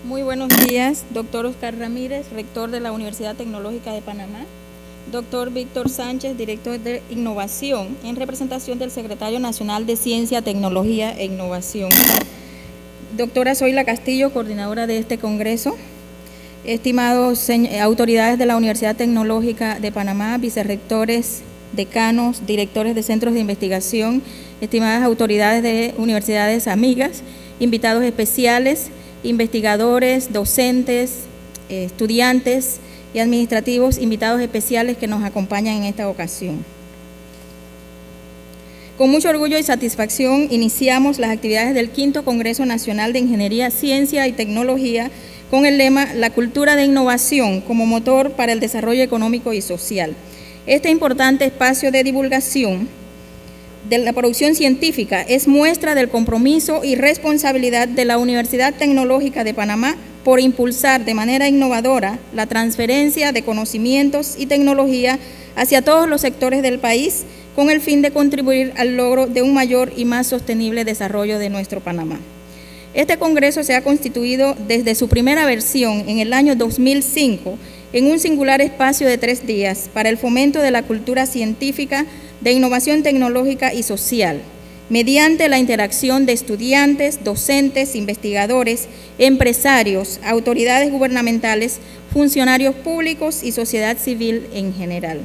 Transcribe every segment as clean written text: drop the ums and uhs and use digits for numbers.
Muy buenos días, doctor Oscar Ramírez, rector de la Universidad Tecnológica de Panamá, doctor Víctor Sánchez, director de Innovación, en representación del Secretario Nacional de Ciencia, Tecnología e Innovación, doctora Zoila Castillo, coordinadora de este congreso, estimados autoridades de la Universidad Tecnológica de Panamá, vicerrectores, decanos, directores de centros de investigación, estimadas autoridades de universidades amigas, invitados especiales, investigadores, docentes, estudiantes y administrativos, invitados especiales que nos acompañan en esta ocasión. Con mucho orgullo y satisfacción iniciamos las actividades del quinto Congreso Nacional de Ingeniería, Ciencia y Tecnología con el lema La cultura de innovación como motor para el desarrollo económico y social. Este importante espacio de divulgación de la producción científica es muestra del compromiso y responsabilidad de la Universidad Tecnológica de Panamá por impulsar de manera innovadora la transferencia de conocimientos y tecnología hacia todos los sectores del país con el fin de contribuir al logro de un mayor y más sostenible desarrollo de nuestro Panamá. Este congreso se ha constituido desde su primera versión en el año 2005 en un singular espacio de 3 días para el fomento de la cultura científica, de innovación tecnológica y social, mediante la interacción de estudiantes, docentes, investigadores, empresarios, autoridades gubernamentales, funcionarios públicos y sociedad civil en general.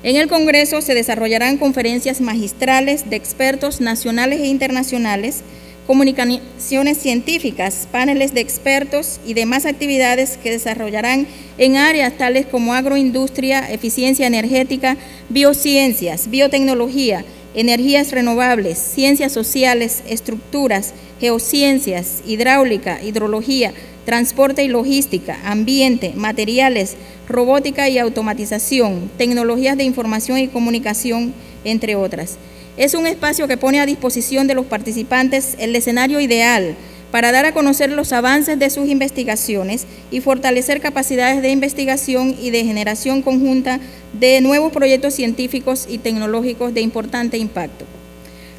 En el Congreso se desarrollarán conferencias magistrales de expertos nacionales e internacionales, comunicaciones científicas, paneles de expertos y demás actividades que desarrollarán en áreas tales como agroindustria, eficiencia energética, biociencias, biotecnología, energías renovables, ciencias sociales, estructuras, geociencias, hidráulica, hidrología, transporte y logística, ambiente, materiales, robótica y automatización, tecnologías de información y comunicación, entre otras. Es un espacio que pone a disposición de los participantes el escenario ideal para dar a conocer los avances de sus investigaciones y fortalecer capacidades de investigación y de generación conjunta de nuevos proyectos científicos y tecnológicos de importante impacto.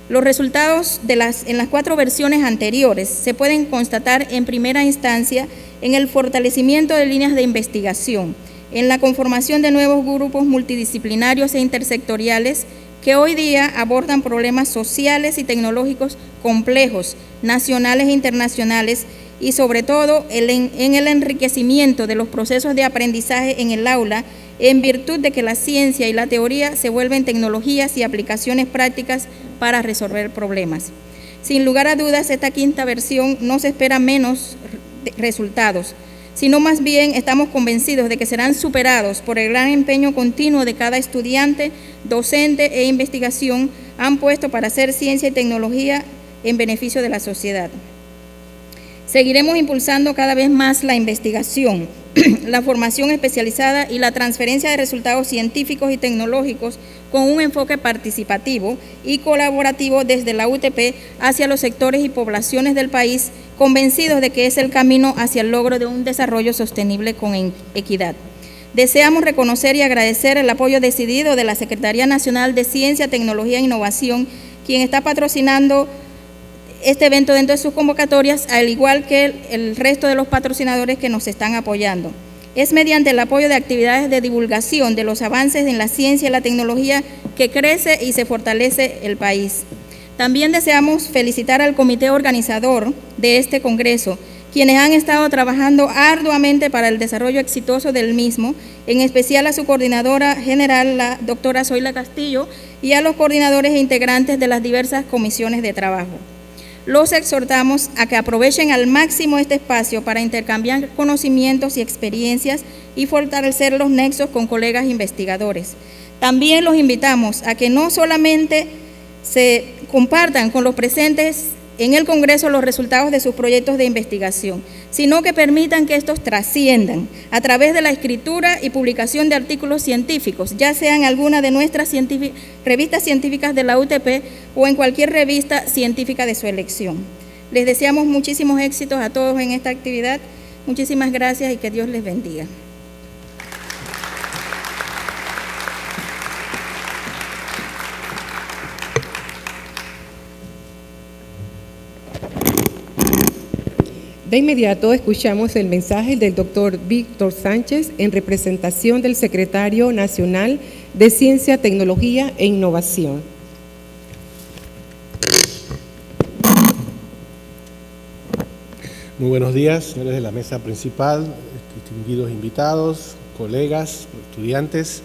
Los resultados en las 4 versiones anteriores se pueden constatar en primera instancia en el fortalecimiento de líneas de investigación, en la conformación de nuevos grupos multidisciplinarios e intersectoriales que hoy día abordan problemas sociales y tecnológicos complejos, nacionales e internacionales, y sobre todo en el enriquecimiento de los procesos de aprendizaje en el aula, en virtud de que la ciencia y la teoría se vuelven tecnologías y aplicaciones prácticas para resolver problemas. Sin lugar a dudas, esta quinta versión no se espera menos resultados, sino más bien estamos convencidos de que serán superados por el gran empeño continuo de cada estudiante, docente e investigación han puesto para hacer ciencia y tecnología en beneficio de la sociedad. Seguiremos impulsando cada vez más la investigación, la formación especializada y la transferencia de resultados científicos y tecnológicos con un enfoque participativo y colaborativo desde la UTP hacia los sectores y poblaciones del país, convencidos de que es el camino hacia el logro de un desarrollo sostenible con equidad. Deseamos reconocer y agradecer el apoyo decidido de la Secretaría Nacional de Ciencia, Tecnología e Innovación, quien está patrocinando este evento dentro de sus convocatorias, al igual que el resto de los patrocinadores que nos están apoyando. Es mediante el apoyo de actividades de divulgación de los avances en la ciencia y la tecnología que crece y se fortalece el país. También deseamos felicitar al comité organizador de este congreso, quienes han estado trabajando arduamente para el desarrollo exitoso del mismo, en especial a su coordinadora general, la doctora Zoila Castillo, y a los coordinadores e integrantes de las diversas comisiones de trabajo. Los exhortamos a que aprovechen al máximo este espacio para intercambiar conocimientos y experiencias y fortalecer los nexos con colegas investigadores. También los invitamos a que no solamente se compartan con los presentes en el Congreso los resultados de sus proyectos de investigación, sino que permitan que estos trasciendan a través de la escritura y publicación de artículos científicos, ya sean alguna de nuestras revistas científicas de la UTP o en cualquier revista científica de su elección. Les deseamos muchísimos éxitos a todos en esta actividad. Muchísimas gracias y que Dios les bendiga. De inmediato escuchamos el mensaje del doctor Víctor Sánchez en representación del Secretario Nacional de Ciencia, Tecnología e Innovación. Muy buenos días, señores de la mesa principal, distinguidos invitados, colegas, estudiantes.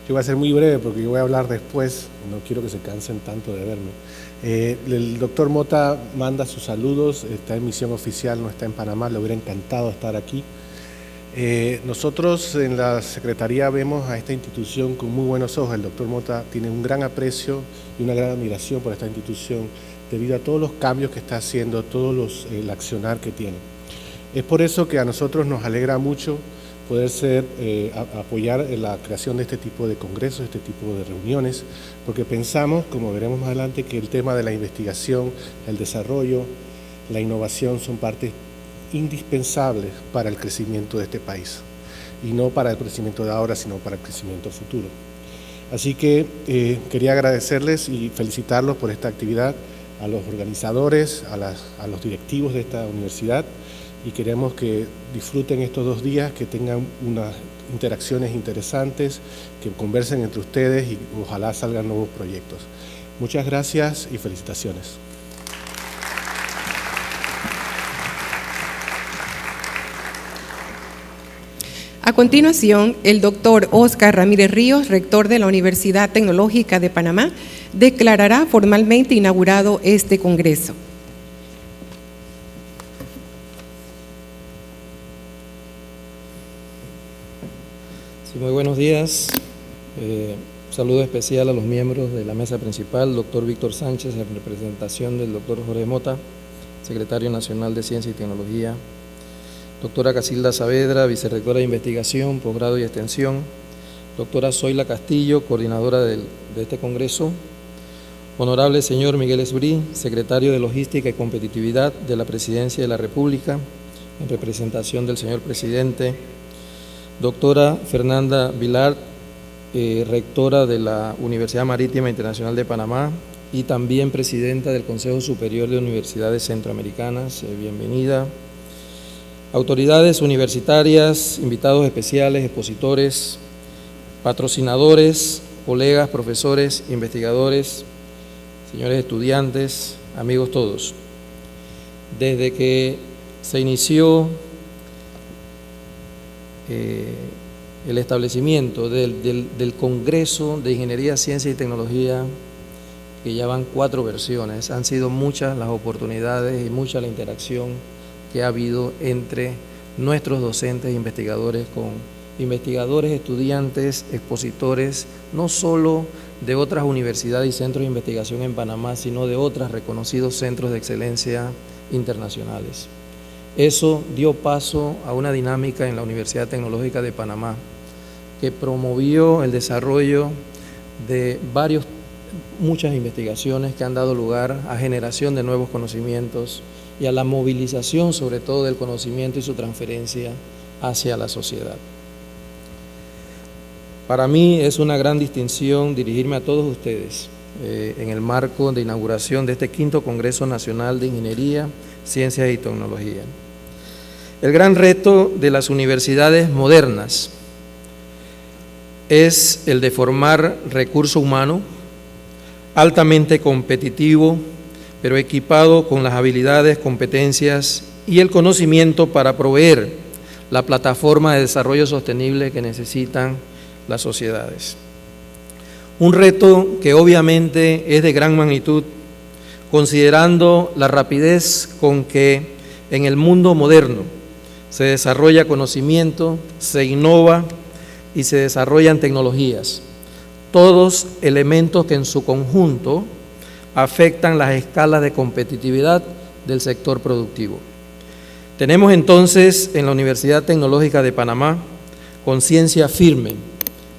Yo voy a ser muy breve porque yo voy a hablar después, no quiero que se cansen tanto de verme. El doctor Mota manda sus saludos, está en misión oficial, no está en Panamá, le hubiera encantado estar aquí. Nosotros en la Secretaría vemos a esta institución con muy buenos ojos. El doctor Mota tiene un gran aprecio y una gran admiración por esta institución debido a todos los cambios que está haciendo, el accionar que tiene. Es por eso que a nosotros nos alegra mucho poder apoyar la creación de este tipo de congresos, este tipo de reuniones, porque pensamos, como veremos más adelante, que el tema de la investigación, el desarrollo, la innovación son partes indispensables para el crecimiento de este país, y no para el crecimiento de ahora, sino para el crecimiento futuro. Así que quería agradecerles y felicitarlos por esta actividad, a los organizadores, a los directivos de esta universidad, y queremos que disfruten estos 2 días, que tengan unas interacciones interesantes, que conversen entre ustedes y ojalá salgan nuevos proyectos. Muchas gracias y felicitaciones. A continuación, el doctor Óscar Ramírez Ríos, rector de la Universidad Tecnológica de Panamá, declarará formalmente inaugurado este congreso. Sí, muy buenos días. Saludo especial a los miembros de la mesa principal, doctor Víctor Sánchez, en representación del doctor Jorge Mota, secretario nacional de Ciencia y Tecnología, doctora Casilda Saavedra, vicerrectora de Investigación, Posgrado y Extensión, doctora Zoila Castillo, coordinadora de este congreso, honorable señor Miguel Esbrí, secretario de Logística y Competitividad de la Presidencia de la República, en representación del señor presidente, doctora Fernanda Vilar, rectora de la Universidad Marítima Internacional de Panamá y también presidenta del Consejo Superior de Universidades Centroamericanas, bienvenida. Autoridades universitarias, invitados especiales, expositores, patrocinadores, colegas, profesores, investigadores, señores estudiantes, amigos todos. Desde que se inició el establecimiento del Congreso de Ingeniería, Ciencia y Tecnología, que ya van 4 versiones, han sido muchas las oportunidades y mucha la interacción que ha habido entre nuestros docentes e investigadores con investigadores, estudiantes, expositores, no solo de otras universidades y centros de investigación en Panamá, sino de otros reconocidos centros de excelencia internacionales. Eso dio paso a una dinámica en la Universidad Tecnológica de Panamá que promovió el desarrollo de muchas investigaciones que han dado lugar a generación de nuevos conocimientos y a la movilización sobre todo del conocimiento y su transferencia hacia la sociedad. Para mí es una gran distinción dirigirme a todos ustedes en el marco de inauguración de este 5º Congreso Nacional de Ingeniería, Ciencia y Tecnología. El gran reto de las universidades modernas es el de formar recurso humano altamente competitivo, pero equipado con las habilidades, competencias y el conocimiento para proveer la plataforma de desarrollo sostenible que necesitan las sociedades. Un reto que obviamente es de gran magnitud, considerando la rapidez con que en el mundo moderno se desarrolla conocimiento, se innova y se desarrollan tecnologías, todos elementos que en su conjunto afectan las escalas de competitividad del sector productivo. Tenemos entonces en la Universidad Tecnológica de Panamá conciencia firme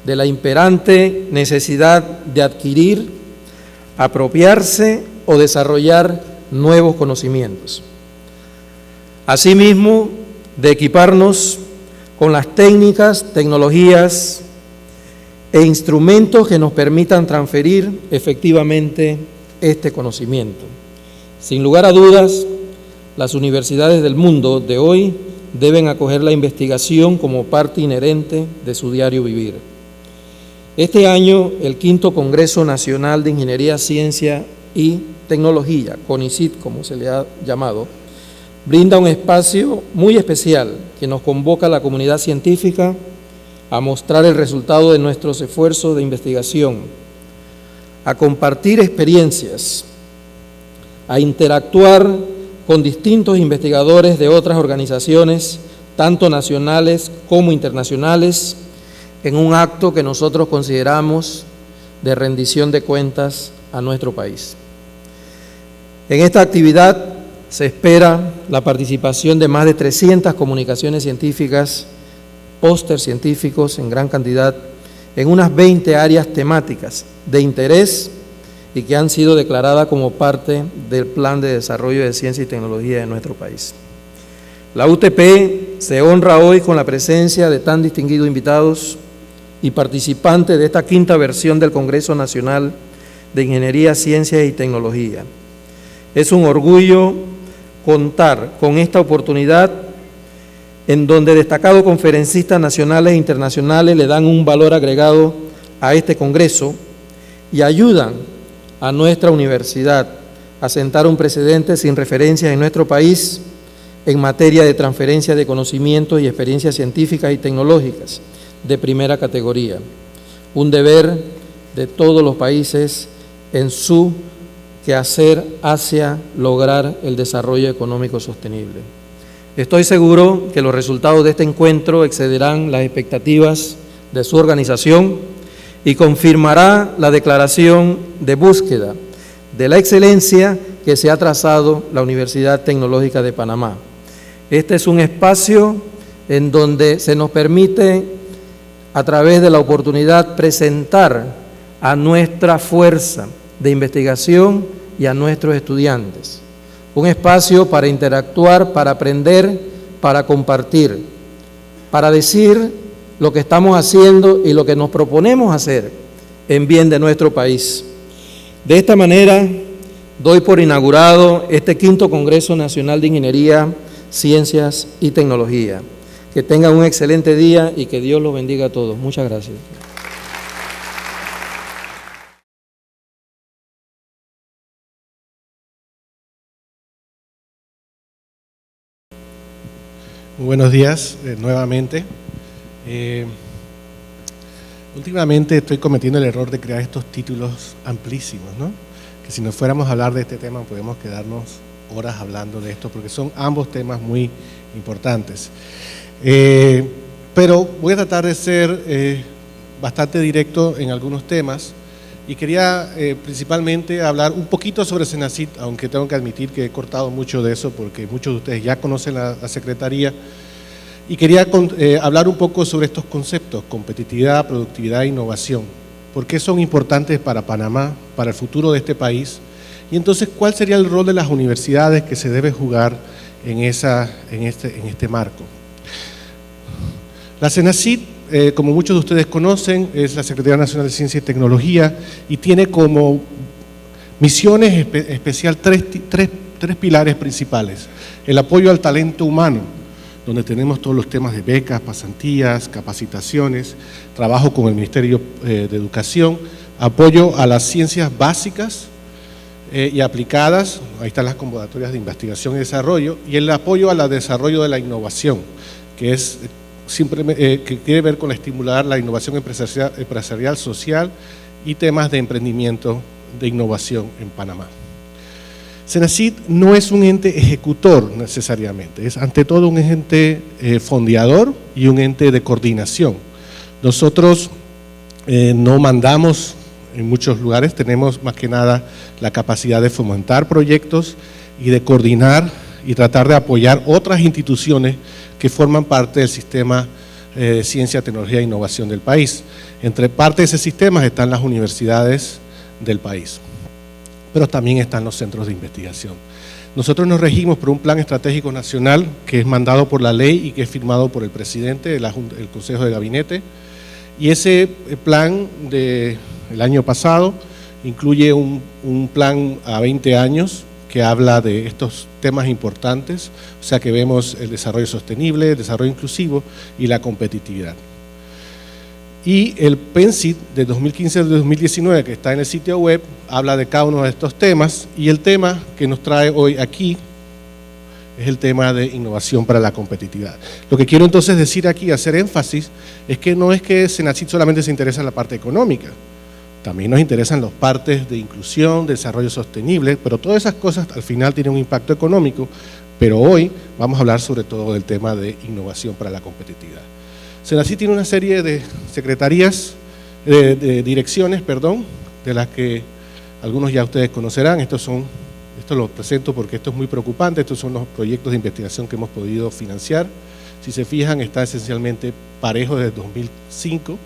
de la imperante necesidad de adquirir, apropiarse o desarrollar nuevos conocimientos. Asimismo, de equiparnos con las técnicas, tecnologías e instrumentos que nos permitan transferir efectivamente este conocimiento. Sin lugar a dudas, las universidades del mundo de hoy deben acoger la investigación como parte inherente de su diario vivir. Este año, el 5º Congreso Nacional de Ingeniería, Ciencia y Tecnología, CONICIT, como se le ha llamado, brinda un espacio muy especial que nos convoca a la comunidad científica a mostrar el resultado de nuestros esfuerzos de investigación, a compartir experiencias, a interactuar con distintos investigadores de otras organizaciones, tanto nacionales como internacionales, en un acto que nosotros consideramos de rendición de cuentas a nuestro país. En esta actividad se espera la participación de más de 300 comunicaciones científicas, pósters científicos en gran cantidad, en unas 20 áreas temáticas de interés y que han sido declaradas como parte del Plan de Desarrollo de Ciencia y Tecnología de nuestro país. La UTP se honra hoy con la presencia de tan distinguidos invitados y participantes de esta 5ª versión del Congreso Nacional de Ingeniería, Ciencia y Tecnología. Es un orgullo contar con esta oportunidad en donde destacados conferencistas nacionales e internacionales le dan un valor agregado a este Congreso y ayudan a nuestra universidad a sentar un precedente sin referencias en nuestro país en materia de transferencia de conocimientos y experiencias científicas y tecnológicas de primera categoría. Un deber de todos los países en su quehacer hacia lograr el desarrollo económico sostenible. Estoy seguro que los resultados de este encuentro excederán las expectativas de su organización y confirmará la declaración de búsqueda de la excelencia que se ha trazado la Universidad Tecnológica de Panamá. Este es un espacio en donde se nos permite, a través de la oportunidad, presentar a nuestra fuerza de investigación y a nuestros estudiantes. Un espacio para interactuar, para aprender, para compartir, para decir lo que estamos haciendo y lo que nos proponemos hacer en bien de nuestro país. De esta manera, doy por inaugurado este 5º Congreso Nacional de Ingeniería, Ciencias y Tecnología. Que tengan un excelente día y que Dios los bendiga a todos. Muchas gracias. Muy buenos días nuevamente. Últimamente estoy cometiendo el error de crear estos títulos amplísimos, ¿no? Que si nos fuéramos a hablar de este tema podemos quedarnos horas hablando de esto porque son ambos temas muy importantes. Pero voy a tratar de ser bastante directo en algunos temas y quería principalmente hablar un poquito sobre Cenacit, aunque tengo que admitir que he cortado mucho de eso porque muchos de ustedes ya conocen la Secretaría, y quería hablar un poco sobre estos conceptos: competitividad, productividad e innovación. ¿Por qué son importantes para Panamá, para el futuro de este país? Y entonces, ¿cuál sería el rol de las universidades que se debe jugar en este marco? La Cenacit, como muchos de ustedes conocen, es la Secretaría Nacional de Ciencia y Tecnología y tiene como misiones especial tres pilares principales: el apoyo al talento humano, donde tenemos todos los temas de becas, pasantías, capacitaciones, trabajo con el Ministerio de Educación, apoyo a las ciencias básicas y aplicadas, ahí están las convocatorias de investigación y desarrollo, y el apoyo al desarrollo de la innovación, que es que tiene que ver con estimular la innovación empresarial, social y temas de emprendimiento de innovación en Panamá. Cenacit no es un ente ejecutor necesariamente, es ante todo un ente fondeador y un ente de coordinación. Nosotros no mandamos en muchos lugares, tenemos más que nada la capacidad de fomentar proyectos y de coordinar y tratar de apoyar otras instituciones que forman parte del sistema de ciencia, tecnología e innovación del país. Entre parte de ese sistema están las universidades del país, pero también están los centros de investigación. Nosotros nos regimos por un plan estratégico nacional que es mandado por la ley y que es firmado por el presidente del Consejo de Gabinete, y ese plan del año pasado incluye un plan a 20 años que habla de estos temas importantes, o sea que vemos el desarrollo sostenible, el desarrollo inclusivo y la competitividad. Y el PENSID de 2015 al 2019, que está en el sitio web, habla de cada uno de estos temas, y el tema que nos trae hoy aquí es el tema de innovación para la competitividad. Lo que quiero entonces decir aquí, hacer énfasis, es que no es que Senacid solamente se interesa en la parte económica, también nos interesan las partes de inclusión, de desarrollo sostenible, pero todas esas cosas al final tienen un impacto económico, pero hoy vamos a hablar sobre todo del tema de innovación para la competitividad. Senacid tiene una serie de secretarías, de direcciones, perdón, de las que algunos ya ustedes conocerán. Esto lo presento porque esto es muy preocupante. Estos son los proyectos de investigación que hemos podido financiar. Si se fijan, está esencialmente parejo desde 2005.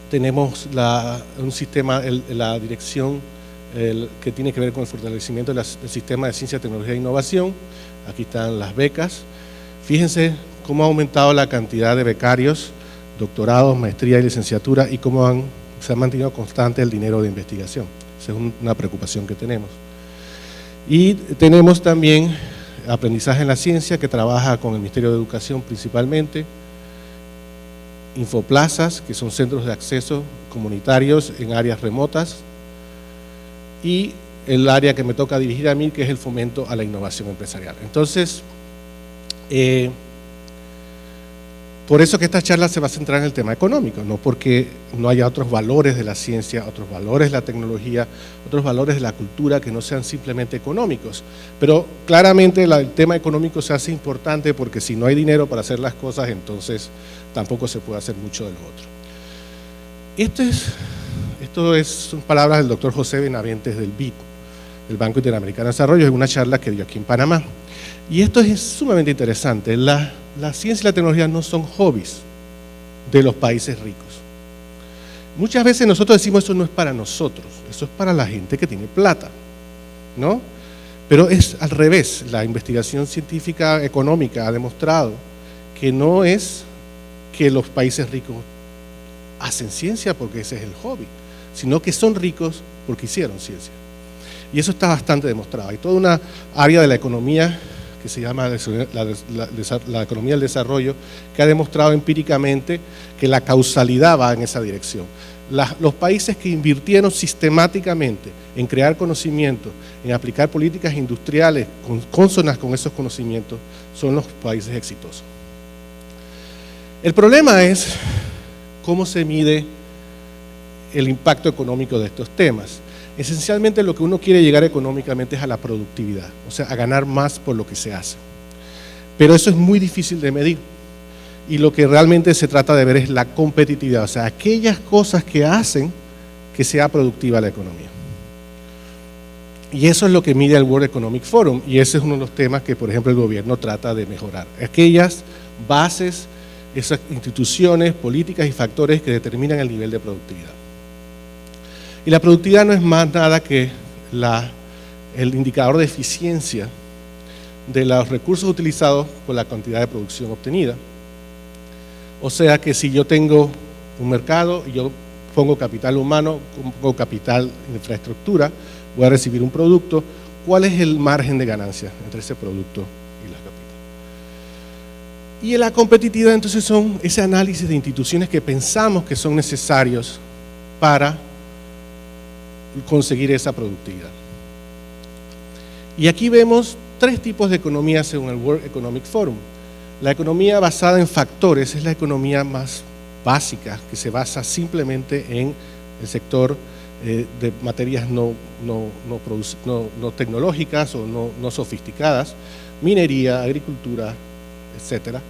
Tenemos un sistema, la dirección que tiene que ver con el fortalecimiento del sistema de ciencia, tecnología e innovación. Aquí están las becas. Fíjense cómo ha aumentado la cantidad de becarios, doctorados, maestría y licenciatura, y cómo se ha mantenido constante el dinero de investigación. Esa es una preocupación que tenemos. Y tenemos también aprendizaje en la ciencia, que trabaja con el Ministerio de Educación principalmente, infoplazas, que son centros de acceso comunitarios en áreas remotas, y el área que me toca dirigir a mí, que es el fomento a la innovación empresarial. Entonces, por eso que esta charla se va a centrar en el tema económico, no porque no haya otros valores de la ciencia, otros valores de la tecnología, otros valores de la cultura que no sean simplemente económicos. Pero claramente el tema económico se hace importante porque si no hay dinero para hacer las cosas, entonces tampoco se puede hacer mucho de lo otro. Son palabras del doctor José Benavientes del BID, del Banco Interamericano de Desarrollo, en una charla que dio aquí en Panamá. Y esto es sumamente interesante. La ciencia y la tecnología no son hobbies de los países ricos. Muchas veces nosotros decimos eso no es para nosotros, eso es para la gente que tiene plata, ¿no? Pero es al revés. La investigación científica económica ha demostrado que no es que los países ricos hacen ciencia porque ese es el hobby, sino que son ricos porque hicieron ciencia. Y eso está bastante demostrado. Hay toda una área de la economía que se llama la economía del desarrollo, que ha demostrado empíricamente que la causalidad va en esa dirección. Los países que invirtieron sistemáticamente en crear conocimiento, en aplicar políticas industriales consonas con esos conocimientos, son los países exitosos. El problema es cómo se mide el impacto económico de estos temas. Esencialmente lo que uno quiere llegar económicamente es a la productividad, o sea, a ganar más por lo que se hace. Pero eso es muy difícil de medir y lo que realmente se trata de ver es la competitividad, o sea, aquellas cosas que hacen que sea productiva la economía. Y eso es lo que mide el World Economic Forum y ese es uno de los temas que, por ejemplo, el gobierno trata de mejorar. Aquellas bases, esas instituciones, políticas y factores que determinan el nivel de productividad. Y la productividad no es más nada que el indicador de eficiencia de los recursos utilizados por la cantidad de producción obtenida. O sea que si yo tengo un mercado y yo pongo capital humano, pongo capital en infraestructura, voy a recibir un producto, ¿cuál es el margen de ganancia entre ese producto y la capital? Y la competitividad entonces son ese análisis de instituciones que pensamos que son necesarios para conseguir esa productividad. Y aquí vemos tres tipos de economía según el World Economic Forum. La economía basada en factores es la economía más básica, que se basa simplemente en el sector de materias no tecnológicas o no sofisticadas, minería, agricultura, etcétera.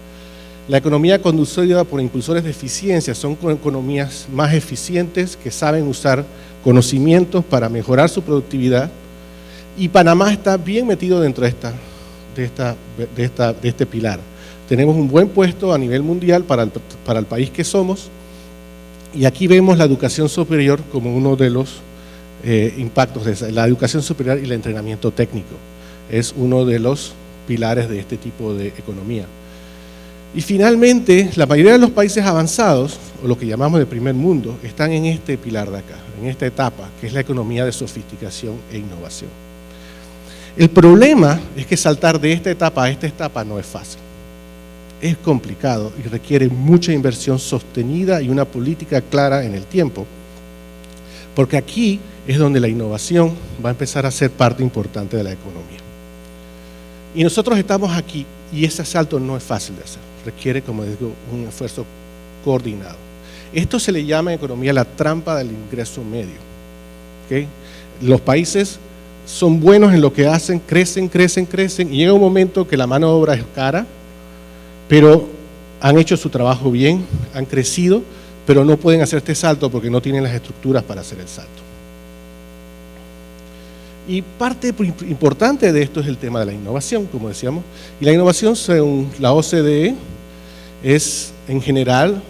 La economía conducida por impulsores de eficiencia son economías más eficientes que saben usar conocimientos para mejorar su productividad y Panamá está bien metido dentro de este pilar. Tenemos un buen puesto a nivel mundial para el país que somos y aquí vemos la educación superior como uno de los impactos de esa. La educación superior y el entrenamiento técnico es uno de los pilares de este tipo de economía. Y finalmente, la mayoría de los países avanzados, o lo que llamamos de primer mundo, están en este pilar de acá, en esta etapa, que es la economía de sofisticación e innovación. El problema es que saltar de esta etapa a esta etapa no es fácil. Es complicado y requiere mucha inversión sostenida y una política clara en el tiempo, porque aquí es donde la innovación va a empezar a ser parte importante de la economía. Y nosotros estamos aquí y ese salto no es fácil de hacer, requiere, como digo, un esfuerzo coordinado. Esto se le llama en economía la trampa del ingreso medio. ¿Okay? Los países son buenos en lo que hacen, crecen y llega un momento que la mano de obra es cara, pero han hecho su trabajo bien, han crecido, pero no pueden hacer este salto porque no tienen las estructuras para hacer el salto. Y parte importante de esto es el tema de la innovación, como decíamos. Y la innovación, según la OCDE, es en general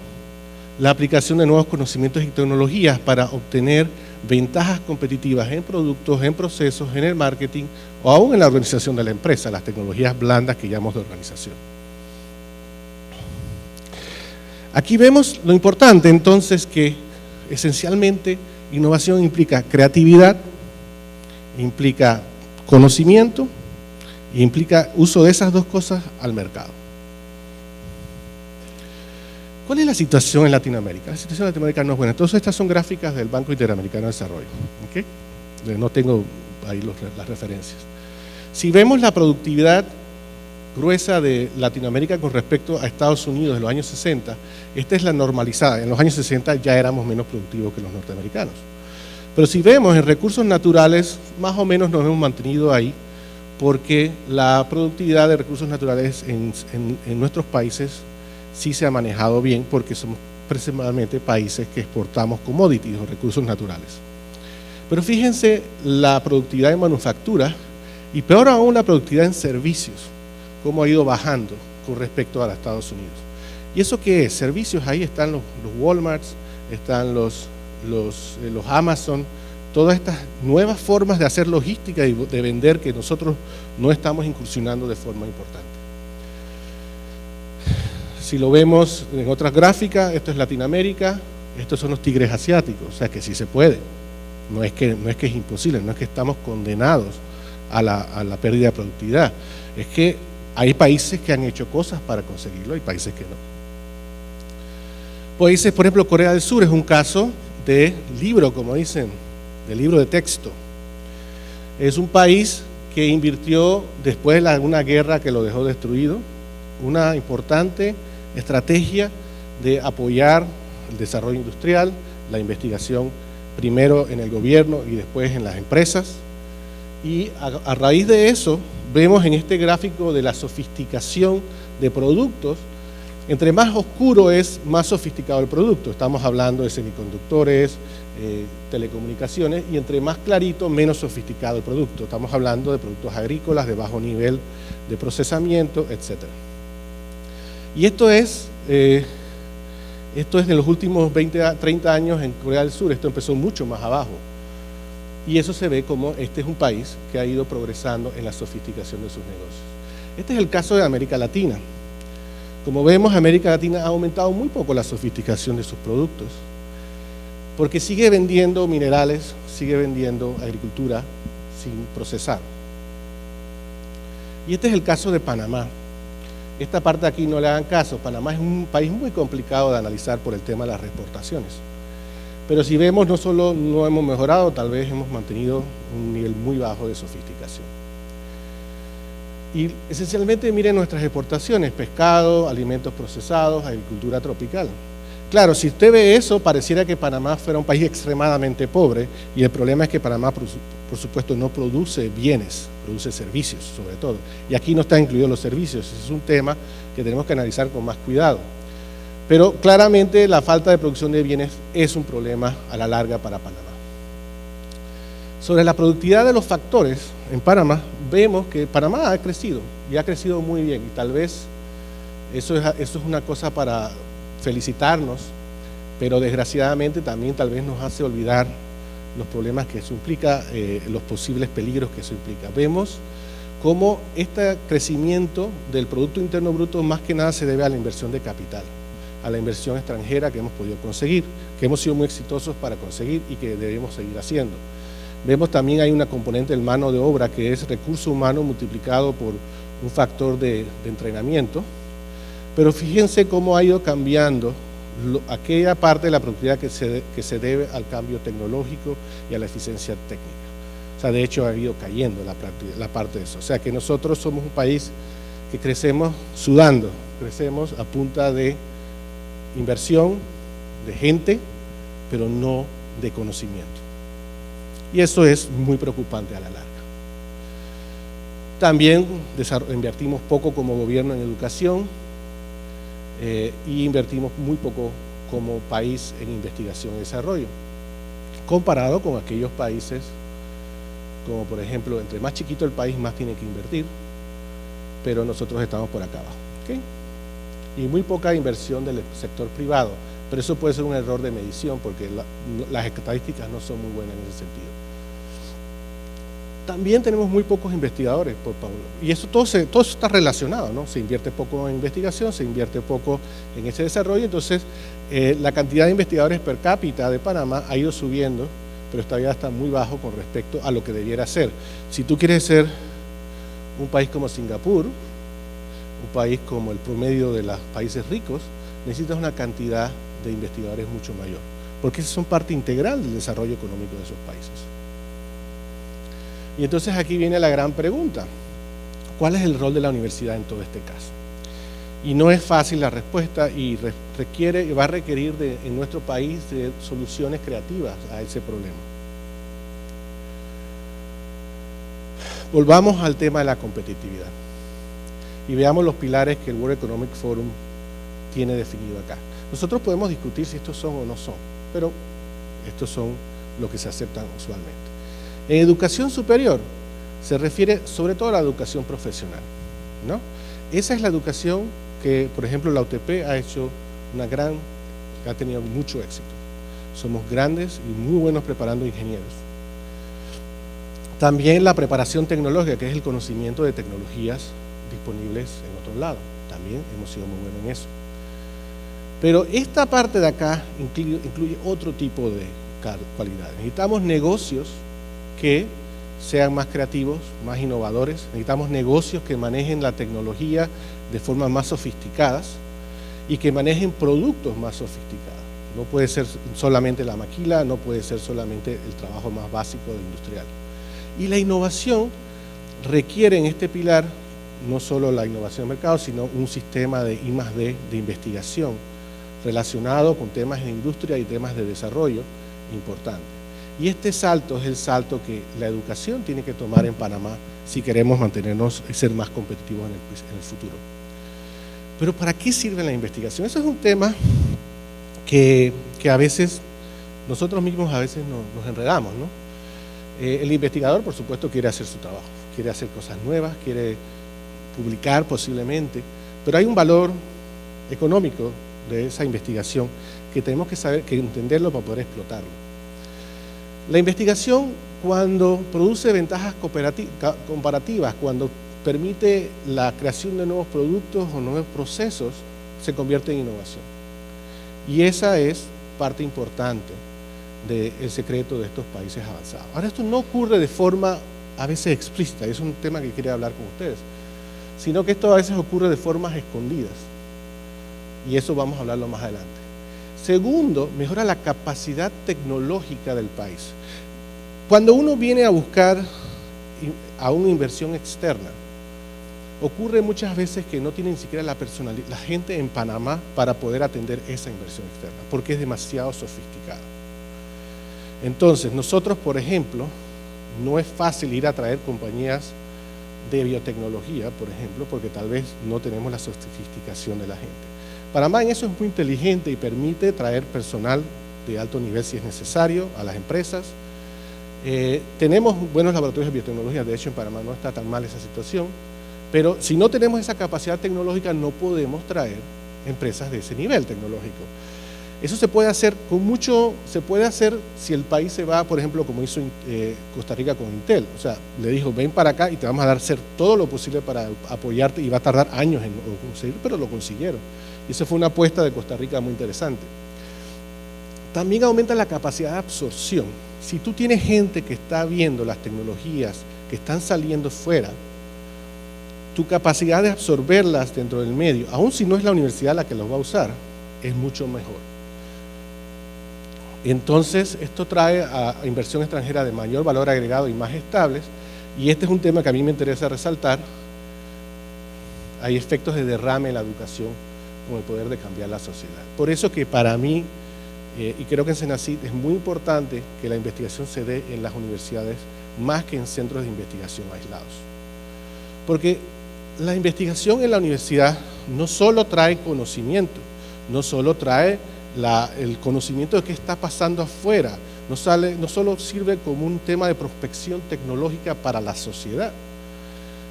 la aplicación de nuevos conocimientos y tecnologías para obtener ventajas competitivas en productos, en procesos, en el marketing o aún en la organización de la empresa, las tecnologías blandas que llamamos de organización. Aquí vemos lo importante entonces, que esencialmente innovación implica creatividad, implica conocimiento e implica uso de esas dos cosas al mercado. ¿Cuál es la situación en Latinoamérica? La situación en Latinoamérica no es buena. Entonces estas son gráficas del Banco Interamericano de Desarrollo. ¿Okay? No tengo ahí las referencias. Si vemos la productividad gruesa de Latinoamérica con respecto a Estados Unidos en los años 60, esta es la normalizada. En los años 60 ya éramos menos productivos que los norteamericanos. Pero si vemos en recursos naturales, más o menos nos hemos mantenido ahí, porque la productividad de recursos naturales en nuestros países sí se ha manejado bien, porque somos principalmente países que exportamos commodities o recursos naturales. Pero fíjense la productividad en manufactura y peor aún la productividad en servicios, cómo ha ido bajando con respecto a los Estados Unidos. ¿Y eso qué es? Servicios, ahí están los Walmarts, están los Amazon, todas estas nuevas formas de hacer logística y de vender que nosotros no estamos incursionando de forma importante. Si lo vemos en otras gráficas, esto es Latinoamérica, estos son los tigres asiáticos, o sea que sí se puede, no es que es imposible, no es que estamos condenados a la pérdida de productividad, es que hay países que han hecho cosas para conseguirlo y países que no. Países, por ejemplo, Corea del Sur es un caso de libro, como dicen, de libro de texto. Es un país que invirtió, después de una guerra que lo dejó destruido, una importante estrategia de apoyar el desarrollo industrial, la investigación, primero en el gobierno y después en las empresas. Y a raíz de eso, vemos en este gráfico de la sofisticación de productos, entre más oscuro es, más sofisticado el producto. Estamos hablando de semiconductores, telecomunicaciones, y entre más clarito, menos sofisticado el producto. Estamos hablando de productos agrícolas de bajo nivel de procesamiento, etc. Y esto es de los últimos 30 años en Corea del Sur. Esto empezó mucho más abajo. Y eso se ve como este es un país que ha ido progresando en la sofisticación de sus negocios. Este es el caso de América Latina. Como vemos, América Latina ha aumentado muy poco la sofisticación de sus productos, porque sigue vendiendo minerales, sigue vendiendo agricultura sin procesar. Y este es el caso de Panamá. Esta parte de aquí no le hagan caso. Panamá es un país muy complicado de analizar por el tema de las exportaciones. Pero si vemos, no solo no hemos mejorado, tal vez hemos mantenido un nivel muy bajo de sofisticación. Y esencialmente miren nuestras exportaciones: pescado, alimentos procesados, agricultura tropical. Claro, si usted ve eso, pareciera que Panamá fuera un país extremadamente pobre, y el problema es que Panamá, por supuesto, no produce bienes, produce servicios sobre todo. Y aquí no están incluidos los servicios. Ese es un tema que tenemos que analizar con más cuidado. Pero claramente la falta de producción de bienes es un problema a la larga para Panamá. Sobre la productividad de los factores en Panamá, vemos que Panamá ha crecido y ha crecido muy bien, y tal vez eso es una cosa para felicitarnos, pero desgraciadamente también tal vez nos hace olvidar los problemas que eso implica, los posibles peligros que eso implica. Vemos cómo este crecimiento del Producto Interno Bruto más que nada se debe a la inversión de capital, a la inversión extranjera que hemos podido conseguir, que hemos sido muy exitosos para conseguir y que debemos seguir haciendo. Vemos también hay una componente del mano de obra que es recurso humano multiplicado por un factor de entrenamiento, pero fíjense cómo ha ido cambiando aquella parte de la productividad que se debe al cambio tecnológico y a la eficiencia técnica. O sea, de hecho ha ido cayendo la parte de eso. O sea, que nosotros somos un país que crecemos sudando, crecemos a punta de inversión, de gente, pero no de conocimiento. Y eso es muy preocupante a la larga. También invertimos poco como gobierno en educación y invertimos muy poco como país en investigación y desarrollo, comparado con aquellos países como por ejemplo, entre más chiquito el país, más tiene que invertir, pero nosotros estamos por acá abajo, ¿okay? Y muy poca inversión del sector privado, pero eso puede ser un error de medición porque las estadísticas no son muy buenas en ese sentido. También tenemos muy pocos investigadores, por Pablo, y eso todo está relacionado, ¿no? Se invierte poco en investigación, se invierte poco en ese desarrollo, entonces la cantidad de investigadores per cápita de Panamá ha ido subiendo, pero todavía está muy bajo con respecto a lo que debiera ser. Si tú quieres ser un país como Singapur, un país como el promedio de los países ricos, necesitas una cantidad de investigadores mucho mayor, porque son parte integral del desarrollo económico de esos países. Y entonces aquí viene la gran pregunta, ¿cuál es el rol de la universidad en todo este caso? Y no es fácil la respuesta y va a requerir en nuestro país de soluciones creativas a ese problema. Volvamos al tema de la competitividad y veamos los pilares que el World Economic Forum tiene definido acá. Nosotros podemos discutir si estos son o no son, pero estos son los que se aceptan usualmente. En educación superior se refiere sobre todo a la educación profesional, ¿no? Esa es la educación que, por ejemplo, la UTP ha hecho ha tenido mucho éxito. Somos grandes y muy buenos preparando ingenieros. También la preparación tecnológica, que es el conocimiento de tecnologías disponibles en otro lado. También hemos sido muy buenos en eso. Pero esta parte de acá incluye otro tipo de cualidades. Necesitamos negocios que sean más creativos, más innovadores. Necesitamos negocios que manejen la tecnología de formas más sofisticadas y que manejen productos más sofisticados. No puede ser solamente la maquila, no puede ser solamente el trabajo más básico de industrial. Y la innovación requiere en este pilar no solo la innovación de mercado, sino un sistema de I+D de investigación relacionado con temas de industria y temas de desarrollo importante. Y este salto es el salto que la educación tiene que tomar en Panamá si queremos mantenernos y ser más competitivos en el futuro. Pero ¿para qué sirve la investigación? Eso es un tema que a veces, nosotros mismos a veces nos enredamos, ¿no? El investigador, por supuesto, quiere hacer su trabajo, quiere hacer cosas nuevas, quiere publicar posiblemente, pero hay un valor económico de esa investigación que tenemos que entenderlo para poder explotarlo. La investigación, cuando produce ventajas comparativas, cuando permite la creación de nuevos productos o nuevos procesos, se convierte en innovación. Y esa es parte importante del secreto de estos países avanzados. Ahora, esto no ocurre de forma a veces explícita, y es un tema que quería hablar con ustedes, sino que esto a veces ocurre de formas escondidas. Y eso vamos a hablarlo más adelante. Segundo, mejora la capacidad tecnológica del país. Cuando uno viene a buscar a una inversión externa, ocurre muchas veces que no tiene ni siquiera la gente en Panamá para poder atender esa inversión externa, porque es demasiado sofisticada. Entonces, nosotros, por ejemplo, no es fácil ir a traer compañías de biotecnología, por ejemplo, porque tal vez no tenemos la sofisticación de la gente. Panamá en eso es muy inteligente y permite traer personal de alto nivel si es necesario a las empresas. Tenemos buenos laboratorios de biotecnología, de hecho en Panamá no está tan mal esa situación, pero si no tenemos esa capacidad tecnológica no podemos traer empresas de ese nivel tecnológico. Eso se puede hacer con mucho, se puede hacer si el país se va, por ejemplo, como hizo Costa Rica con Intel. O sea, le dijo, ven para acá y te vamos a dar hacer todo lo posible para apoyarte, y va a tardar años en conseguir, pero lo consiguieron. Y esa fue una apuesta de Costa Rica muy interesante. También aumenta la capacidad de absorción. Si tú tienes gente que está viendo las tecnologías que están saliendo fuera, tu capacidad de absorberlas dentro del medio, aun si no es la universidad la que los va a usar, es mucho mejor. Entonces, esto trae a inversión extranjera de mayor valor agregado y más estables, y este es un tema que a mí me interesa resaltar. Hay efectos de derrame en la educación con el poder de cambiar la sociedad. Por eso que para mí, y creo que en Senacid es muy importante que la investigación se dé en las universidades más que en centros de investigación aislados. Porque la investigación en la universidad no solo trae conocimiento, no solo trae el conocimiento de qué está pasando afuera, no solo sirve como un tema de prospección tecnológica para la sociedad,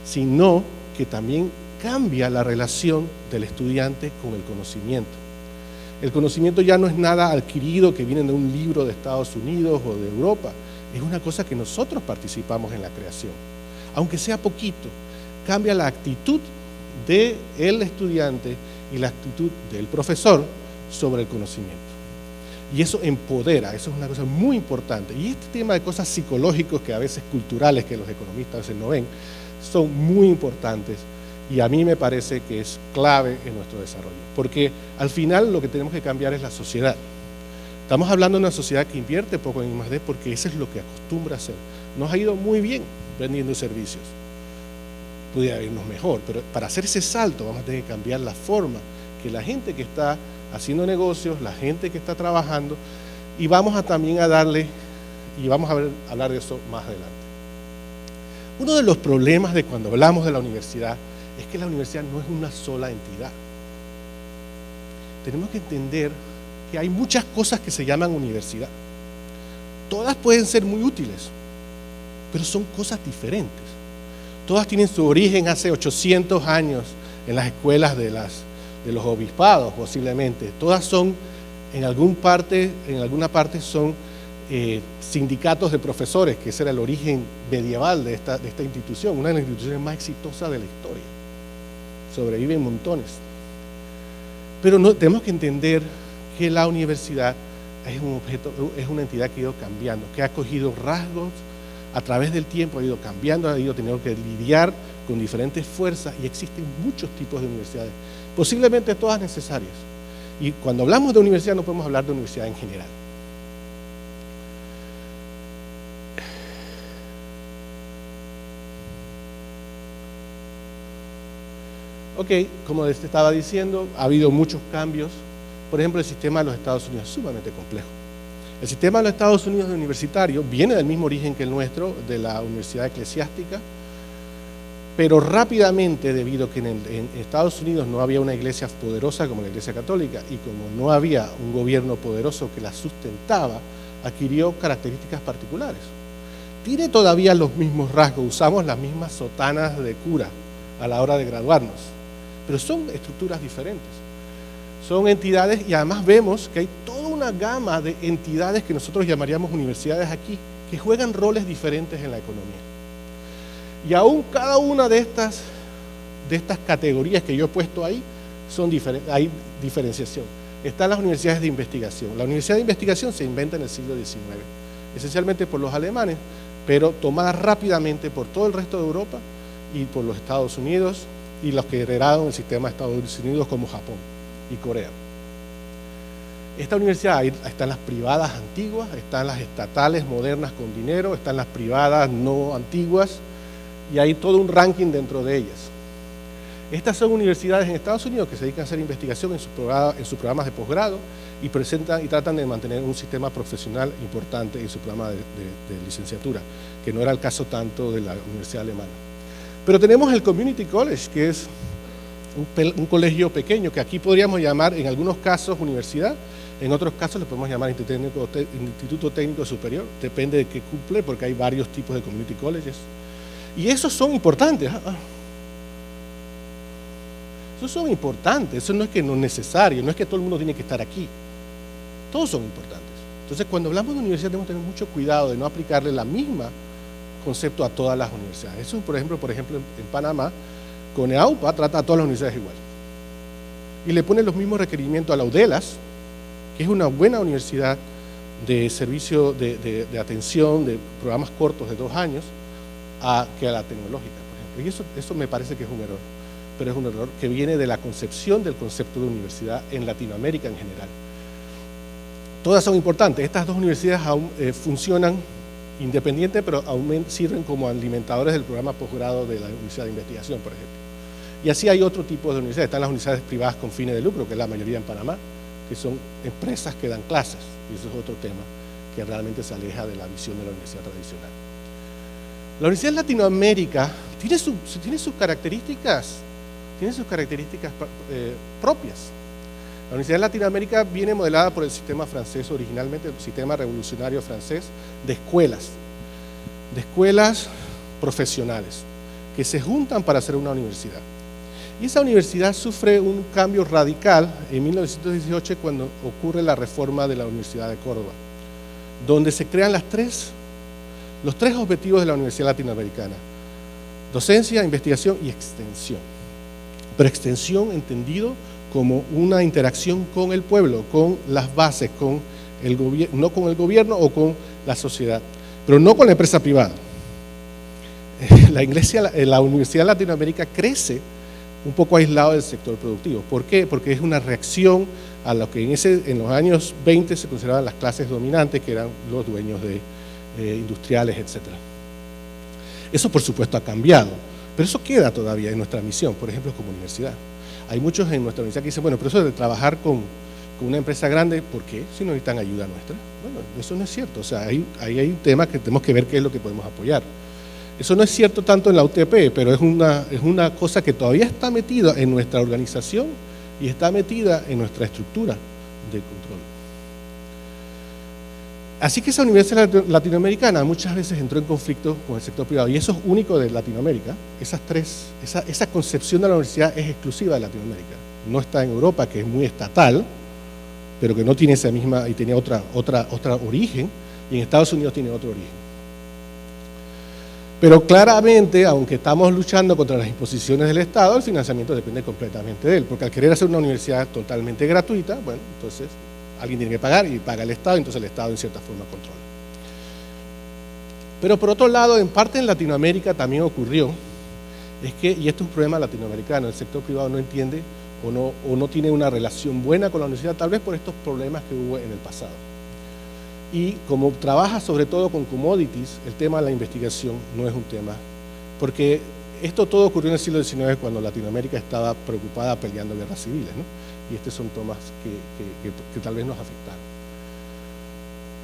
sino que también cambia la relación del estudiante con el conocimiento. El conocimiento ya no es nada adquirido que viene de un libro de Estados Unidos o de Europa, es una cosa que nosotros participamos en la creación. Aunque sea poquito, cambia la actitud del estudiante y la actitud del profesor sobre el conocimiento. Y eso empodera, eso es una cosa muy importante. Y este tema de cosas psicológicas, que a veces culturales, que los economistas a veces no ven, son muy importantes, y a mí me parece que es clave en nuestro desarrollo. Porque al final lo que tenemos que cambiar es la sociedad. Estamos hablando de una sociedad que invierte poco en I+D porque eso es lo que acostumbra hacer. Nos ha ido muy bien vendiendo servicios. Pudiera irnos mejor, pero para hacer ese salto vamos a tener que cambiar la forma que la gente que está haciendo negocios, la gente que está trabajando, y vamos a también a darle, y vamos a hablar de eso más adelante. Uno de los problemas de cuando hablamos de la universidad es que la universidad no es una sola entidad. Tenemos que entender que hay muchas cosas que se llaman universidad. Todas pueden ser muy útiles, pero son cosas diferentes. Todas tienen su origen hace 800 años en las escuelas de los obispados, posiblemente. Todas son, en alguna parte son sindicatos de profesores, que ese era el origen medieval de esta institución, una de las instituciones más exitosas de la historia. Sobreviven montones. Pero tenemos que entender que la universidad es una entidad que ha ido cambiando, que ha cogido rasgos a través del tiempo, ha ido cambiando, ha ido teniendo que lidiar con diferentes fuerzas, y existen muchos tipos de universidades, posiblemente todas necesarias. Y cuando hablamos de universidad no podemos hablar de universidad en general. Ok, como les estaba diciendo, ha habido muchos cambios. Por ejemplo, el sistema de los Estados Unidos es sumamente complejo. El sistema de los Estados Unidos universitario viene del mismo origen que el nuestro, de la universidad eclesiástica, pero rápidamente, debido a que en Estados Unidos no había una iglesia poderosa como la Iglesia Católica, y como no había un gobierno poderoso que la sustentaba, adquirió características particulares. Tiene todavía los mismos rasgos, usamos las mismas sotanas de cura a la hora de graduarnos, pero son estructuras diferentes. Son entidades, y además vemos que hay toda una gama de entidades que nosotros llamaríamos universidades aquí, que juegan roles diferentes en la economía. Y aún cada una de estas categorías que yo he puesto ahí, hay diferenciación. Están las universidades de investigación. La universidad de investigación se inventa en el siglo XIX, esencialmente por los alemanes, pero tomada rápidamente por todo el resto de Europa y por los Estados Unidos, y los que heredaron el sistema de Estados Unidos, como Japón y Corea. Esta universidad, están las privadas antiguas, están las estatales modernas con dinero, están las privadas no antiguas, y hay todo un ranking dentro de ellas. Estas son universidades en Estados Unidos que se dedican a hacer investigación en sus programas de posgrado, y tratan de mantener un sistema profesional importante en su programa de licenciatura, que no era el caso tanto de la Universidad Alemana. Pero tenemos el Community College, que es un colegio pequeño, que aquí podríamos llamar en algunos casos universidad, en otros casos le podemos llamar Instituto Técnico Superior, depende de qué cumple, porque hay varios tipos de Community Colleges. Y esos son importantes. Esos son importantes, eso no es que no es necesario, no es que todo el mundo tiene que estar aquí. todos son importantes. Entonces, cuando hablamos de universidad tenemos que tener mucho cuidado de no aplicarle la misma concepto a todas las universidades. Eso, por ejemplo, en Panamá, CONEAUPA trata a todas las universidades igual. Y le pone los mismos requerimientos a la UDELAS, que es una buena universidad de servicio de atención, de programas cortos de 2 años, que a la tecnológica, por ejemplo. Y eso me parece que es un error, pero es un error que viene de la concepción del concepto de universidad en Latinoamérica en general. Todas son importantes. Estas 2 universidades aún funcionan independientes, pero aún sirven como alimentadores del programa posgrado de la Universidad de Investigación, por ejemplo. Y así hay otro tipo de universidades. Están las universidades privadas con fines de lucro, que es la mayoría en Panamá, que son empresas que dan clases, y eso es otro tema que realmente se aleja de la visión de la universidad tradicional. La Universidad de Latinoamérica tiene sus características propias. La Universidad de Latinoamérica viene modelada por el sistema francés originalmente, el sistema revolucionario francés, de escuelas profesionales que se juntan para hacer una universidad. Y esa universidad sufre un cambio radical en 1918 cuando ocurre la reforma de la Universidad de Córdoba, donde se crean los 3 objetivos de la Universidad Latinoamericana: docencia, investigación y extensión. Pero extensión entendido como una interacción con el pueblo, con las bases, con el no con el gobierno o con la sociedad, pero no con la empresa privada. La Universidad de Latinoamérica crece un poco aislado del sector productivo. ¿Por qué? Porque es una reacción a lo que en los años 20 se consideraban las clases dominantes, que eran los dueños de industriales, etc. Eso, por supuesto, ha cambiado, pero eso queda todavía en nuestra misión, por ejemplo, como universidad. Hay muchos en nuestra universidad que dicen, bueno, pero eso de trabajar con una empresa grande, ¿por qué? Si no necesitan ayuda nuestra. Bueno, eso no es cierto. O sea, ahí hay un tema que tenemos que ver qué es lo que podemos apoyar. Eso no es cierto tanto en la UTP, pero es una cosa que todavía está metida en nuestra organización y está metida en nuestra estructura de control. Así que esa universidad latinoamericana muchas veces entró en conflicto con el sector privado, y eso es único de Latinoamérica. Esa concepción de la universidad es exclusiva de Latinoamérica. No está en Europa, que es muy estatal, pero que no tiene esa misma, y tiene otra origen, y en Estados Unidos tiene otro origen. Pero claramente, aunque estamos luchando contra las imposiciones del Estado, el financiamiento depende completamente de él, porque al querer hacer una universidad totalmente gratuita, bueno, entonces alguien tiene que pagar y paga el Estado, entonces el Estado en cierta forma controla. Pero por otro lado, en parte en Latinoamérica también ocurrió, y esto es un problema latinoamericano, el sector privado no entiende o no tiene una relación buena con la universidad, tal vez por estos problemas que hubo en el pasado. Y como trabaja sobre todo con commodities, el tema de la investigación no es un tema, porque esto todo ocurrió en el siglo XIX cuando Latinoamérica estaba preocupada peleando guerras civiles, ¿no? Y estos son temas que tal vez nos afectaron.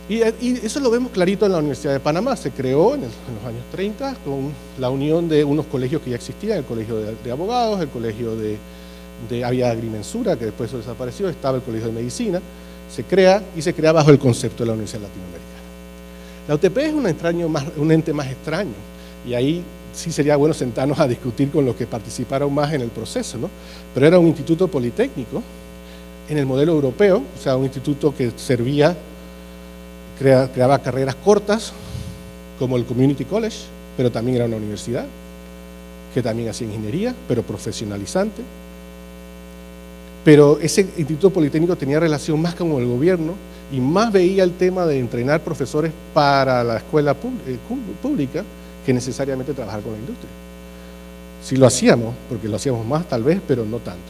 Y eso lo vemos clarito en la Universidad de Panamá. Se creó en los años 30 con la unión de unos colegios que ya existían, el colegio de abogados, el colegio había agrimensura, que después eso desapareció, estaba el colegio de medicina. Se crea bajo el concepto de la Universidad Latinoamericana. La UTP es un ente más extraño, y ahí sí sería bueno sentarnos a discutir con los que participaron más en el proceso, ¿no? Pero era un instituto politécnico en el modelo europeo, o sea, un instituto que creaba carreras cortas, como el Community College, pero también era una universidad, que también hacía ingeniería, pero profesionalizante. Pero ese instituto politécnico tenía relación más con el gobierno y más veía el tema de entrenar profesores para la escuela pública que necesariamente trabajar con la industria. Sí lo hacíamos, porque lo hacíamos más tal vez, pero no tanto.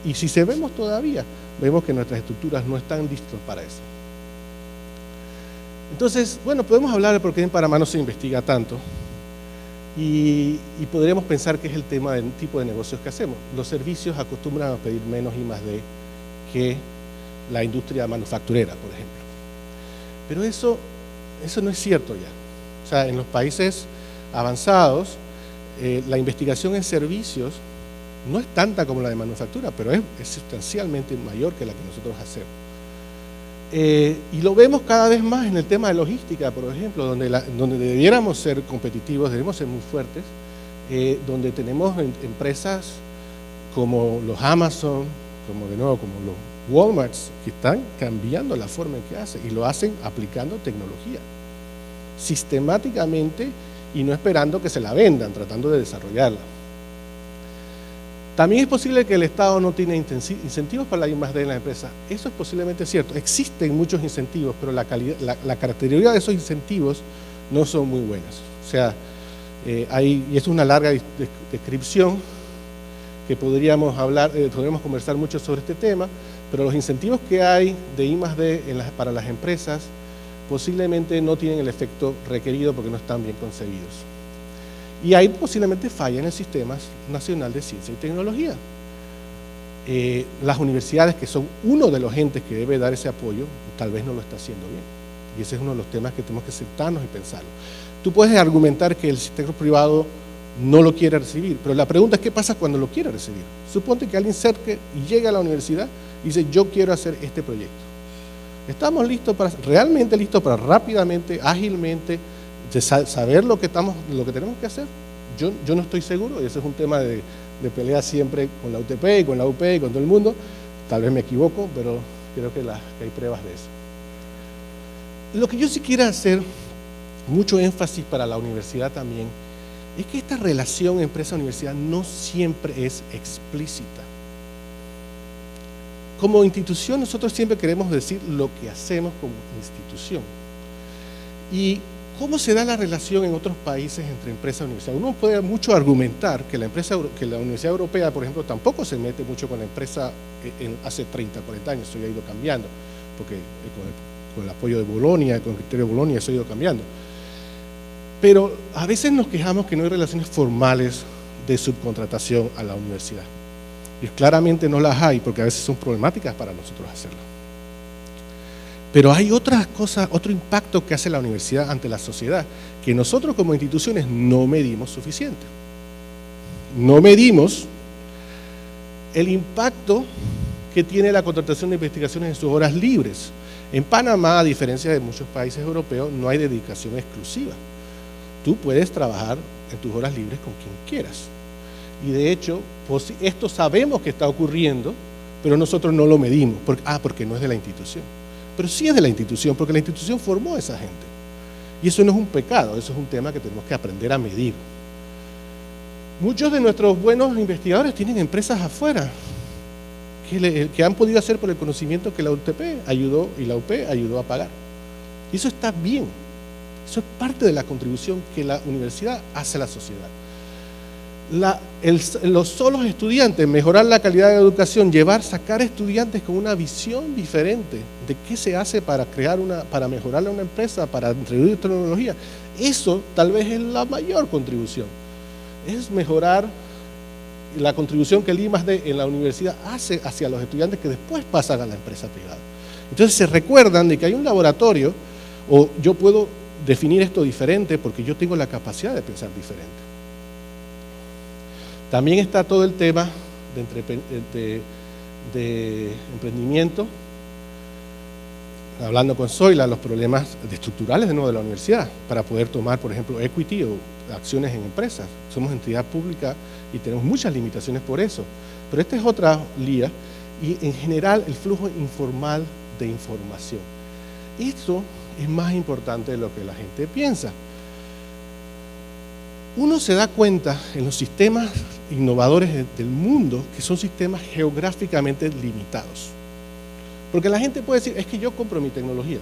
Y si se vemos todavía, vemos que nuestras estructuras no están listas para eso. Entonces, bueno, podemos hablar de por qué en Panamá no se investiga tanto. Y podríamos pensar que es el tema del tipo de negocios que hacemos. Los servicios acostumbran a pedir menos I+D que la industria manufacturera, por ejemplo. Pero eso no es cierto ya. O sea, en los países avanzados, la investigación en servicios no es tanta como la de manufactura, pero es sustancialmente mayor que la que nosotros hacemos. Y lo vemos cada vez más en el tema de logística, por ejemplo, donde debiéramos ser competitivos, debemos ser muy fuertes, donde tenemos empresas como los Amazon, como Walmarts que están cambiando la forma en que hacen, y lo hacen aplicando tecnología, sistemáticamente, y no esperando que se la vendan, tratando de desarrollarla. También es posible que el Estado no tiene incentivos para la I+D en las empresas. Eso es posiblemente cierto. Existen muchos incentivos, pero la característica de esos incentivos no son muy buenas. O sea, y esto es una larga descripción que podríamos conversar mucho sobre este tema, pero los incentivos que hay de I+D para las empresas posiblemente no tienen el efecto requerido porque no están bien concebidos. Y ahí posiblemente falla en el Sistema Nacional de Ciencia y Tecnología. Las universidades, que son uno de los entes que debe dar ese apoyo, tal vez no lo está haciendo bien. Y ese es uno de los temas que tenemos que sentarnos y pensarlo. Tú puedes argumentar que el sector privado no lo quiere recibir, pero la pregunta es: ¿qué pasa cuando lo quiere recibir? Suponte que alguien cerque y llega a la universidad y dice: yo quiero hacer este proyecto. ¿Estamos realmente listos para rápidamente, ágilmente, saber lo que tenemos que hacer? Yo no estoy seguro, y ese es un tema de pelea siempre con la UTP y con la UP y con todo el mundo. Tal vez me equivoco, pero creo que hay pruebas de eso. Lo que yo sí quiero hacer mucho énfasis para la universidad también es que esta relación empresa-universidad no siempre es explícita. Como institución, nosotros siempre queremos decir lo que hacemos como institución. ¿Y cómo se da la relación en otros países entre empresa y universidad? Uno puede mucho argumentar que la Universidad Europea, por ejemplo, tampoco se mete mucho con la empresa hace 30, 40 años. Eso ya ha ido cambiando, porque con el apoyo de Bolonia, con el criterio de Bolonia, eso ha ido cambiando. Pero a veces nos quejamos que no hay relaciones formales de subcontratación a la universidad. Y claramente no las hay, porque a veces son problemáticas para nosotros hacerlo. Pero hay otras cosas, otro impacto que hace la universidad ante la sociedad, que nosotros como instituciones no medimos suficiente. No medimos el impacto que tiene la contratación de investigaciones en sus horas libres. En Panamá, a diferencia de muchos países europeos, no hay dedicación exclusiva. Tú puedes trabajar en tus horas libres con quien quieras. Y de hecho, esto sabemos que está ocurriendo, pero nosotros no lo medimos, porque no es de la institución. Pero sí es de la institución, porque la institución formó a esa gente. Y eso no es un pecado, eso es un tema que tenemos que aprender a medir. Muchos de nuestros buenos investigadores tienen empresas afuera, que han podido hacer por el conocimiento que la UTP ayudó y la UP ayudó a pagar. Y eso está bien. Eso es parte de la contribución que la universidad hace a la sociedad. Los solos estudiantes, mejorar la calidad de la educación, sacar estudiantes con una visión diferente de qué se hace para mejorar una empresa, para introducir tecnología. Eso tal vez es la mayor contribución. Es mejorar la contribución que el I+D en la universidad hace hacia los estudiantes que después pasan a la empresa privada. Entonces se recuerdan de que hay un laboratorio, o yo puedo definir esto diferente porque yo tengo la capacidad de pensar diferente. También está todo el tema de emprendimiento, hablando con Zoila, los problemas estructurales de la universidad, para poder tomar, por ejemplo, equity o acciones en empresas. Somos entidad pública y tenemos muchas limitaciones por eso. Pero esta es otra lía, y en general el flujo informal de información. Esto es más importante de lo que la gente piensa. Uno se da cuenta en los sistemas innovadores del mundo que son sistemas geográficamente limitados. Porque la gente puede decir: es que yo compro mi tecnología,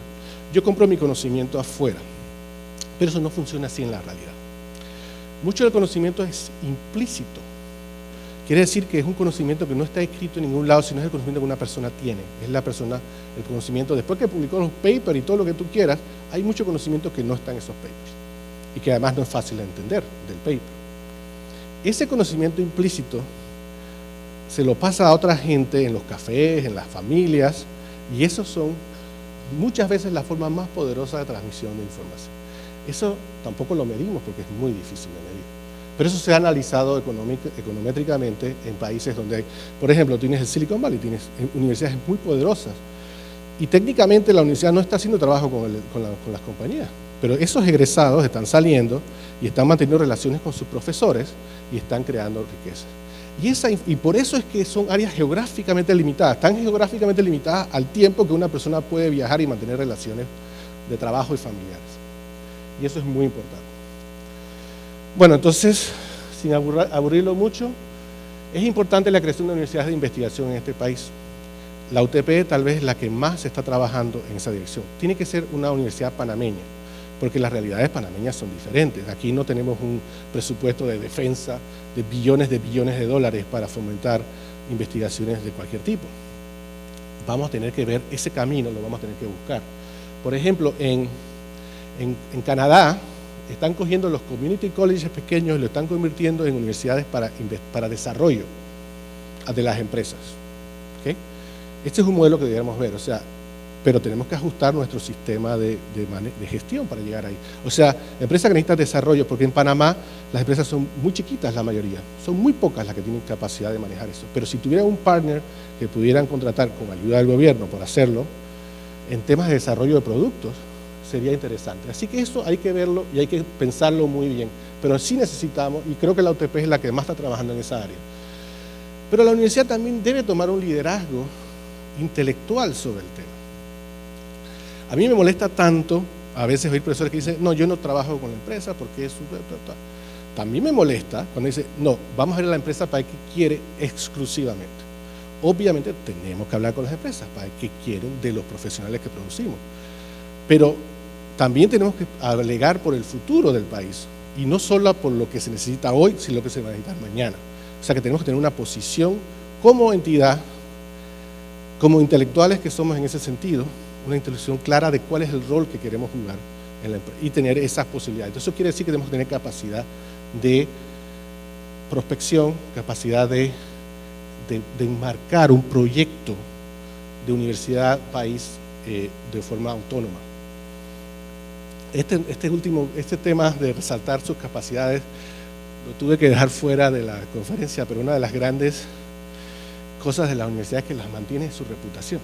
yo compro mi conocimiento afuera. Pero eso no funciona así en la realidad. Mucho del conocimiento es implícito. Quiere decir que es un conocimiento que no está escrito en ningún lado, sino es el conocimiento que una persona tiene. Es la persona, el conocimiento, después que publicó los papers y todo lo que tú quieras, hay mucho conocimiento que no está en esos papers. Y que además no es fácil de entender del paper. Ese conocimiento implícito se lo pasa a otra gente en los cafés, en las familias, y esos son muchas veces la forma más poderosa de transmisión de información. Eso tampoco lo medimos porque es muy difícil de medir. Pero eso se ha analizado econométricamente en países donde hay, por ejemplo, tienes el Silicon Valley, tienes universidades muy poderosas, y técnicamente la universidad no está haciendo trabajo con las compañías, pero esos egresados están saliendo y están manteniendo relaciones con sus profesores y están creando riqueza. Y por eso es que son áreas geográficamente limitadas, tan geográficamente limitadas al tiempo que una persona puede viajar y mantener relaciones de trabajo y familiares. Y eso es muy importante. Bueno, entonces, sin aburrirlo mucho, es importante la creación de universidades de investigación en este país. La UTP tal vez es la que más se está trabajando en esa dirección. Tiene que ser una universidad panameña, porque las realidades panameñas son diferentes. Aquí no tenemos un presupuesto de defensa de billones de dólares para fomentar investigaciones de cualquier tipo. Vamos a tener que ver ese camino, lo vamos a tener que buscar. Por ejemplo, en Canadá están cogiendo los community colleges pequeños y lo están convirtiendo en universidades para desarrollo de las empresas. ¿Okay? Este es un modelo que deberíamos ver, o sea, pero tenemos que ajustar nuestro sistema de gestión para llegar ahí. O sea, la empresa que necesita desarrollo, porque en Panamá las empresas son muy chiquitas la mayoría, son muy pocas las que tienen capacidad de manejar eso, pero si tuvieran un partner que pudieran contratar con ayuda del gobierno por hacerlo, en temas de desarrollo de productos, sería interesante. Así que eso hay que verlo y hay que pensarlo muy bien, pero sí necesitamos, y creo que la UTP es la que más está trabajando en esa área, pero la universidad también debe tomar un liderazgo intelectual sobre el tema. A mí me molesta tanto, a veces oír profesores que dicen, no, yo no trabajo con la empresa porque es... También me molesta cuando dice, no, vamos a ver a la empresa para qué quiere exclusivamente. Obviamente tenemos que hablar con las empresas para qué quieren de los profesionales que producimos, pero también tenemos que alegar por el futuro del país, y no solo por lo que se necesita hoy, sino lo que se va a necesitar mañana. O sea que tenemos que tener una posición como entidad, como intelectuales que somos en ese sentido, una intuición clara de cuál es el rol que queremos jugar en la empresa y tener esas posibilidades. Entonces eso quiere decir que tenemos que tener capacidad de prospección, capacidad de enmarcar un proyecto de universidad país de forma autónoma. Este tema de resaltar sus capacidades lo tuve que dejar fuera de la conferencia, pero una de las grandes cosas de la universidad es que las mantiene es su reputación.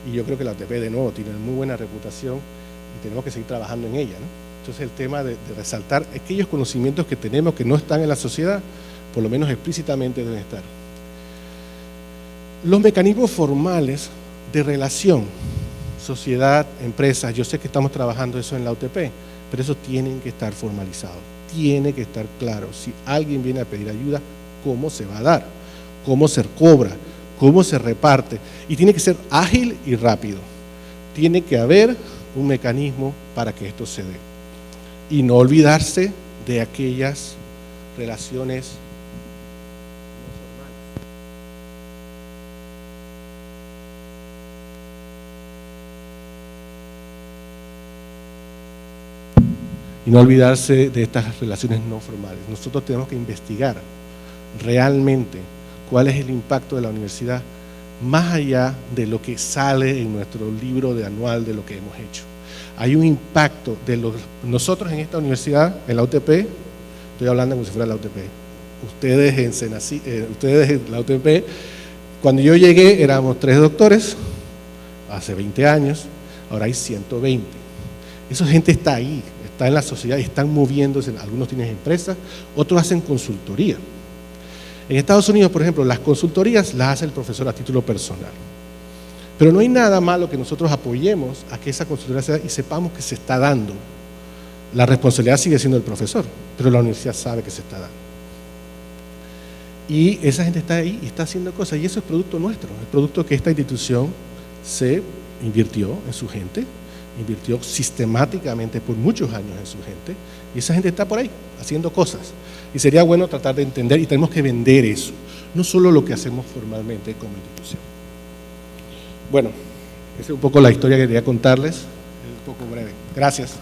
Y yo creo que la UTP de nuevo tiene muy buena reputación y tenemos que seguir trabajando en ella, ¿no? Entonces el tema de resaltar aquellos conocimientos que tenemos que no están en la sociedad, por lo menos explícitamente deben estar. Los mecanismos formales de relación, sociedad, empresas, yo sé que estamos trabajando eso en la UTP, pero eso tienen que estar formalizados, tiene que estar claro. Si alguien viene a pedir ayuda, ¿cómo se va a dar? ¿Cómo se cobra? ¿Cómo se reparte? Y tiene que ser ágil y rápido. Tiene que haber un mecanismo para que esto se dé. Y no olvidarse de aquellas relaciones y no olvidarse de estas relaciones no formales. Nosotros tenemos que investigar realmente cuál es el impacto de la universidad más allá de lo que sale en nuestro libro de anual de lo que hemos hecho. Hay un impacto de nosotros en esta universidad, en la UTP, estoy hablando como si fuera la UTP, ustedes en la UTP, cuando yo llegué éramos 3 doctores, hace 20 años, ahora hay 120. Esa gente está ahí, está en la sociedad y están moviéndose, algunos tienen empresas, otros hacen consultoría. En Estados Unidos, por ejemplo, las consultorías las hace el profesor a título personal. Pero no hay nada malo que nosotros apoyemos a que esa consultoría se dé y sepamos que se está dando. La responsabilidad sigue siendo del profesor, pero la universidad sabe que se está dando. Y esa gente está ahí y está haciendo cosas, y eso es producto nuestro, es producto que esta institución se invirtió en su gente, invirtió sistemáticamente por muchos años en su gente, y esa gente está por ahí haciendo cosas. Y sería bueno tratar de entender, y tenemos que vender eso, no solo lo que hacemos formalmente como institución. Bueno, esa es un poco la historia que quería contarles, es un poco breve. Gracias.